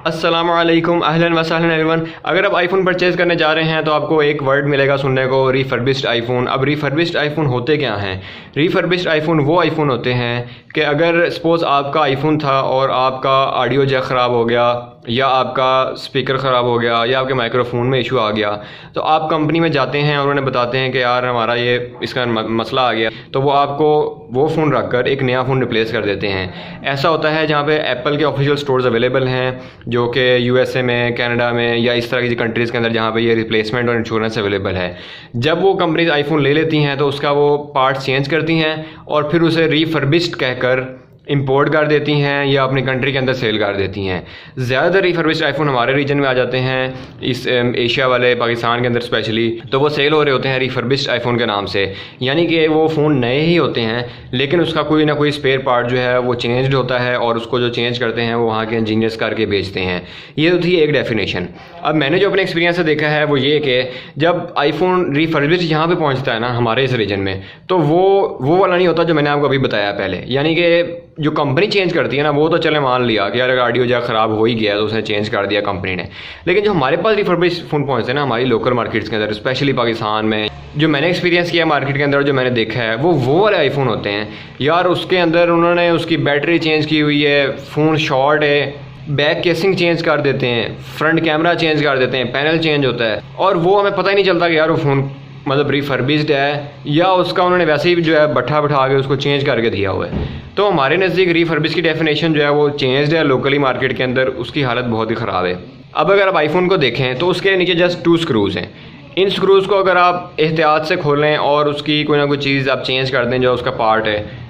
अस्सलामुअलैकुम अहलन व सहलन एवरीवन। अगर आप आईफोन परचेज़ करने जा रहे हैं तो आपको एक वर्ड मिलेगा सुनने को, रिफर्बिश्ड आईफोन। अब रिफर्बिश्ड आईफोन होते क्या हैं? रिफर्बिश्ड आईफोन वो आईफोन होते हैं कि अगर सपोज़ आपका आईफोन था और आपका ऑडियो जैक ख़राब हो गया या आपका स्पीकर ख़राब हो गया या आपके माइक्रोफोन में इशू आ गया, तो आप कंपनी में जाते हैं और उन्हें बताते हैं कि यार हमारा ये इसका मसला आ गया, तो वो आपको वो फ़ोन रख कर एक नया फ़ोन रिप्लेस कर देते हैं। ऐसा होता है जहाँ पे एप्पल के ऑफिशियल स्टोर्स अवेलेबल हैं, जो कि यूएसए में, कनाडा में या इस तरह की कंट्रीज़ के अंदर जहाँ पे ये रिप्लेसमेंट और इंश्योरेंस अवेलेबल है। जब वो कंपनीज आईफोन ले लेती हैं तो उसका वो पार्ट्स चेंज करती हैं और फिर उसे रिफर्बिश्ड कहकर इंपोर्ट कर देती हैं या अपनी कंट्री के अंदर सेल कर देती हैं। ज़्यादातर रिफर्बिश्ड आईफोन हमारे रीजन में आ जाते हैं, इस एशिया वाले पाकिस्तान के अंदर स्पेशली, तो वो सेल हो रहे होते हैं रिफर्बिश्ड आईफोन के नाम से। यानी कि वो फ़ोन नए ही होते हैं लेकिन उसका कोई ना कोई स्पेयर पार्ट जो है वो चेंज्ड होता है और उसको जो चेंज करते हैं वो वहाँ के इंजीनियर्स करके बेचते हैं। ये तो थी एक डेफिनेशन। अब मैंने जो अपने एक्सपीरियंस से देखा है वो ये कि जब आईफोन रिफर्बिश्ड यहाँ पे पहुँचता है ना हमारे इस रीजन में, तो वो वाला नहीं होता जो मैंने आपको अभी बताया पहले। यानी कि जो कंपनी चेंज करती है ना, वो तो चले मान लिया कि यार अगर ऑडियो जैक ख़राब हो ही गया तो उसने चेंज कर दिया कंपनी ने, लेकिन जो हमारे पास रिफर्बिश्ड फ़ोन पहुँचते हैं ना हमारी लोकल मार्केट्स के अंदर, स्पेशली पाकिस्तान में, जो मैंने एक्सपीरियंस किया मार्केट के अंदर, जो मैंने देखा है वो वाले आईफोन होते हैं यार। उसके अंदर उन्होंने उसकी बैटरी चेंज की हुई है, फ़ोन शॉर्ट है, बैक केसिंग चेंज कर देते हैं, फ्रंट कैमरा चेंज कर देते हैं, पैनल चेंज होता है और वो हमें पता ही नहीं चलता कि यार वो फ़ोन मतलब रिफर्बिश्ड है या उसका उन्होंने वैसे ही जो है बैठा के उसको चेंज करके दिया हुआ है। तो हमारे नज़दीक रिफर्बिश्ड की डेफिनेशन जो है वो चेंज्ड है लोकली मार्केट के अंदर, उसकी हालत बहुत ही ख़राब है। अब अगर आप आईफोन को देखें तो उसके नीचे जस्ट 2 स्क्रूज़ हैं। इन स्क्रूज़ को अगर आप एहतियात से खोलें और उसकी कोई ना कोई चीज़ आप चेंज कर दें जो उसका पार्ट है।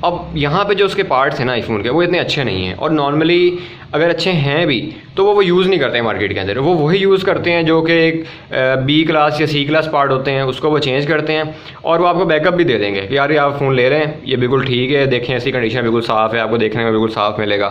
अब यहाँ पे जो उसके पार्ट्स हैं ना आईफोन के, वो इतने अच्छे नहीं हैं और नॉर्मली अगर अच्छे हैं भी तो वो यूज़ नहीं करते हैं मार्केट के अंदर। वो वही यूज़ करते हैं जो कि एक बी क्लास या सी क्लास पार्ट होते हैं, उसको वो चेंज करते हैं और वो आपको बैकअप भी दे देंगे कि यार ये आप फ़ोन ले रहे हैं, ये बिल्कुल ठीक है, देखें ऐसी कंडीशन बिल्कुल साफ़ है, आपको देखने में बिल्कुल साफ़ मिलेगा।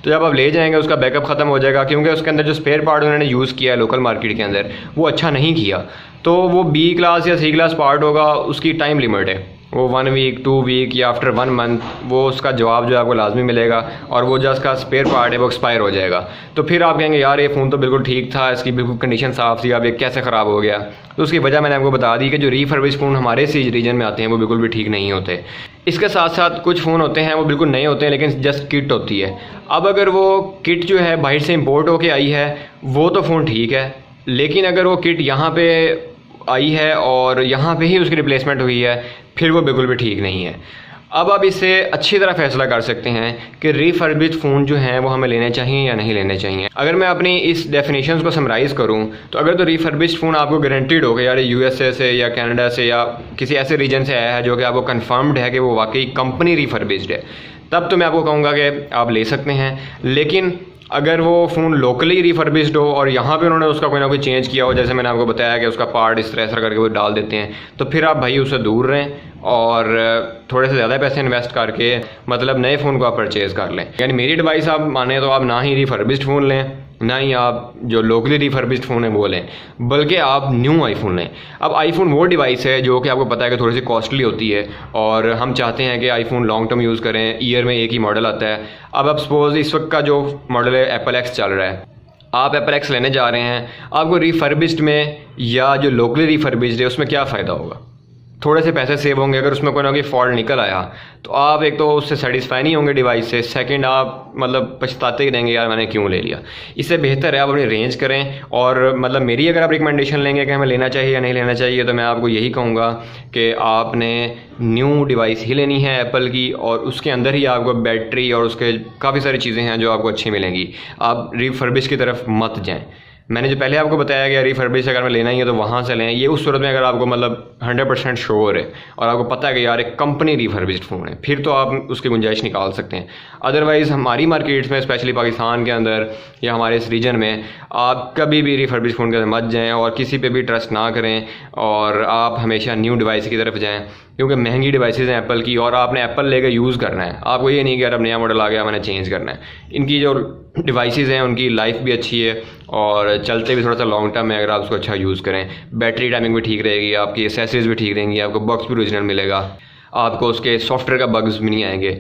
तो जब आप ले जाएंगे उसका बैकअप ख़त्म हो जाएगा क्योंकि उसके अंदर जो स्पेयर पार्ट उन्होंने यूज़ किया है लोकल मार्केट के अंदर वो अच्छा नहीं किया। तो वो बी क्लास या सी क्लास पार्ट होगा, उसकी टाइम लिमिट है, वो 1 वीक 2 वीक या आफ्टर 1 मंथ वो उसका जवाब जो है आपको लाजमी मिलेगा और वो जो उसका स्पेयर पार्ट है वो एक्सपायर हो जाएगा। तो फिर आप कहेंगे यार ये फ़ोन तो बिल्कुल ठीक था, इसकी बिल्कुल कंडीशन साफ़ थी, अब ये कैसे ख़राब हो गया? तो उसकी वजह मैंने आपको बता दी कि जो रिफर्बिश्ड फ़ोन हमारे इस रीजन में आते हैं वो बिल्कुल भी ठीक नहीं होते। इसके साथ साथ कुछ फ़ोन होते हैं वो बिल्कुल नए होते हैं लेकिन जस्ट किट होती है। अब अगर वो किट जो है बाहर से इम्पोर्ट होके आई है वो तो फ़ोन ठीक है, लेकिन अगर वो किट यहाँ पे आई है और यहाँ पे ही उसकी रिप्लेसमेंट हुई है फिर वो बिल्कुल भी ठीक नहीं है। अब आप इससे अच्छी तरह फैसला कर सकते हैं कि रिफर्बिश्ड फ़ोन जो हैं वो हमें लेने चाहिए या नहीं लेने चाहिए। अगर मैं अपनी इस डेफिनेशंस को समराइज़ करूं तो अगर तो रिफर्बिश्ड फ़ोन आपको गारंटीड हो गया यार यूएसए से या कनाडा से या किसी ऐसे रीजन से आया है जो कि आपको कंफर्म्ड है कि वो वाकई कंपनी रिफर्बिश्ड है, तब तो मैं आपको कहूँगा कि आप ले सकते हैं। लेकिन अगर वो फ़ोन लोकली रिफर्बिश्ड हो और यहाँ पे उन्होंने उसका कोई ना कोई चेंज किया हो, जैसे मैंने आपको बताया कि उसका पार्ट इस तरह ऐसा करके वो डाल देते हैं, तो फिर आप भाई उससे दूर रहें और थोड़े से ज़्यादा पैसे इन्वेस्ट करके मतलब नए फ़ोन को आप परचेज़ कर लें। यानी मेरी एडवाइस आप माने तो आप ना ही रिफर्बिश्ड फ़ोन लें, ना ही आप जो लोकली रिफर्बिश्ड फ़ोन है वो लें, बल्कि आप न्यू आईफोन लें। अब आईफोन वो डिवाइस है जो कि आपको पता है कि थोड़ी सी कॉस्टली होती है और हम चाहते हैं कि आईफोन लॉन्ग टर्म यूज़ करें, ईयर में एक ही मॉडल आता है। अब आप सपोज़ इस वक्त का जो मॉडल है एप्पल एक्स चल रहा है, आप एप्पल एक्स लेने जा रहे हैं, आपको रिफर्बिश्ड में या जो लोकली रिफर्बिश्ड है उसमें क्या फ़ायदा होगा? थोड़े से पैसे सेव होंगे। अगर उसमें कोई ना कोई फॉल्ट निकल आया तो आप एक तो उससे सेटिस्फाई नहीं होंगे डिवाइस से, सेकंड आप मतलब पछताते ही रहेंगे यार मैंने क्यों ले लिया। इससे बेहतर है आप अपनी रेंज करें और मतलब मेरी अगर आप रिकमेंडेशन लेंगे कि हमें लेना चाहिए या नहीं लेना चाहिए तो मैं आपको यही कहूँगा कि आपने न्यू डिवाइस ही लेनी है एप्पल की और उसके अंदर ही आपको बैटरी और उसके काफ़ी सारी चीज़ें हैं जो आपको अच्छी मिलेंगी। आप रिफर्बिश की तरफ मत जाएँ। मैंने जो पहले आपको बताया कि रिफर्बिश अगर मैं लेना ही है तो वहाँ से लें, ये उस सूरत में अगर आपको मतलब 100% श्योर है और आपको पता है कि यार एक कंपनी रिफर्बिश्ड फ़ोन है, फिर तो आप उसकी गुंजाइश निकाल सकते हैं। अदरवाइज़ हमारी मार्केट्स में स्पेशली पाकिस्तान के अंदर या हमारे इस रीजन में आप कभी भी रिफर्बिश्ड फ़ोन के अंदर मत जाएँ और किसी पे भी ट्रस्ट ना करें और आप हमेशा न्यू डिवाइस की तरफ जाएँ, क्योंकि महंगी डिवाइसेज़ हैं एप्पल की और आपने एप्पल लेकर यूज़ करना है। आपको ये नहीं कि यार अब नया मॉडल आ गया मैंने चेंज करना है। इनकी जो डिवाइसेज़ हैं उनकी लाइफ भी अच्छी है और चलते भी थोड़ा सा लॉन्ग टर्म में अगर आप उसको अच्छा यूज़ करें। बैटरी टाइमिंग भी ठीक रहेगी, आपकी एसेसरीज भी ठीक रहेंगी, आपको बॉक्स भी ओरिजिनल मिलेगा, आपको उसके सॉफ्टवेयर का बग्स भी नहीं आएंगे।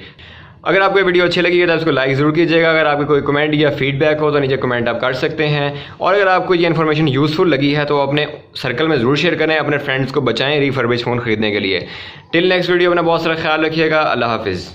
अगर आपको ये वीडियो अच्छी लगी है तो इसको लाइक ज़रूर कीजिएगा। अगर आपके कोई कमेंट या फीडबैक हो तो नीचे कमेंट आप कर सकते हैं। और अगर आपको ये इन्फॉर्मेशन यूज़फुल लगी है तो अपने सर्कल में ज़रूर शेयर करें, अपने फ्रेंड्स को बचाएं रिफर्बिश फ़ोन ख़रीदने के लिए। टिल नेक्स्ट वीडियो, अपना बहुत सारा ख्याल रखिएगा। अल्लाह हाफिज़।